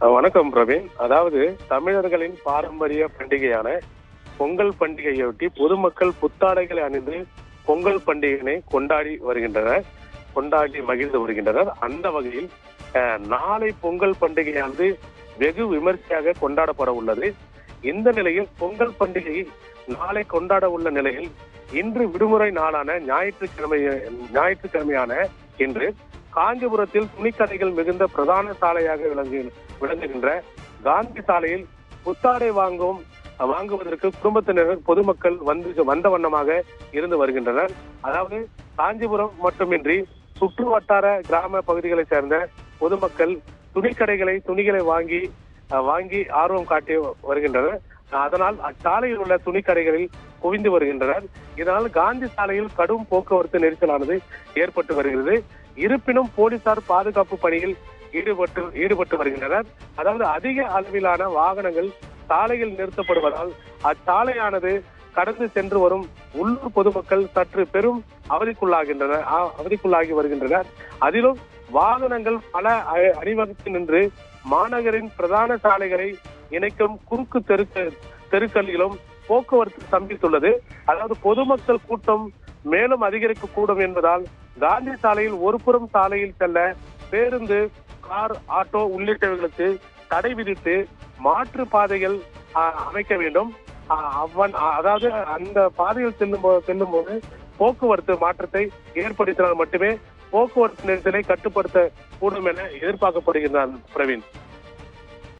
வணக்கம் பிரவீன். அதாவது தமிழர்களின் பாரம்பரிய பண்டிகையான பொங்கல் பண்டிகையொட்டி பொதுமக்கள் புத்தாடைகளை அணிந்து பொங்கல் பண்டிகையினை கொண்டாடி மகிழ்ந்து வருகின்றனர். அந்த வகையில் நாளை பொங்கல் பண்டிகையானது வெகு விமர்சையாக கொண்டாடப்பட உள்ளது. இந்த நிலையில் பொங்கல் பண்டிகை நாளை கொண்டாட உள்ள நிலையில் இன்று விடுமுறை நாளான ஞாயிற்றுக்கிழமையான இன்று காஞ்சிபுரத்தில் துணிக்கடைகள் மிகுந்த பிரதான சாலையாக விளங்குகின்ற காந்தி சாலையில் புத்தாடை வாங்குவதற்கு குடும்பத்தினர் பொதுமக்கள் வந்த வண்ணமாக இருந்து வருகின்றனர். அதாவது காஞ்சிபுரம் மட்டுமின்றி சுற்று வட்டார கிராம பகுதிகளைச் சேர்ந்த பொதுமக்கள் துணிகளை வாங்கி ஆர்வம் காட்டி வருகின்றனர். அதனால் அச்சாலையில் உள்ள துணிக்கடைகளில் குவிந்து வருகின்றனர். இதனால் காந்தி சாலையில் கடும் போக்குவரத்து நெரிசலானது ஏற்பட்டு வருகிறது. இருப்பினும் போலீசார் பாதுகாப்பு பணியில் ஈடுபட்டு வருகின்றனர். அதாவது அதிக அளவிலான வாகனங்கள் சாலையில் நிறுத்தப்படுவதால் அச்சாலையானது கடந்து சென்று வரும் உள்ளூர் பொதுமக்கள் சற்று பெரும் அவதிக்குள்ளாகி வருகின்றனர். அதிலும் வாகனங்கள் பல அணிவகுத்து நின்று மாநகரின் பிரதான சாலைகளை இணைக்கும் குறுக்கு தெருக்களிலும் போக்குவரத்து ஸ்தம்பித்துள்ளது. அதாவது பொதுமக்கள் கூட்டம் மேலும் அதிகரிக்கக்கூடும் என்பதால் காந்தி சாலையில் ஒருபுறம் சாலையில் செல்ல பேருந்து, கார், ஆட்டோ உள்ளிட்டவைகளுக்கு தடை விதித்து மாற்று பாதைகள் அமைக்க வேண்டும். அதாவது அந்த பாதையில் செல்லும் போது போக்குவரத்து மாற்றத்தை ஏற்படுத்தினால் மட்டுமே போக்குவரத்து நெரிசலை கட்டுப்படுத்த கூடும் என எதிர்பார்க்கப்படுகின்றார் பிரவீன்.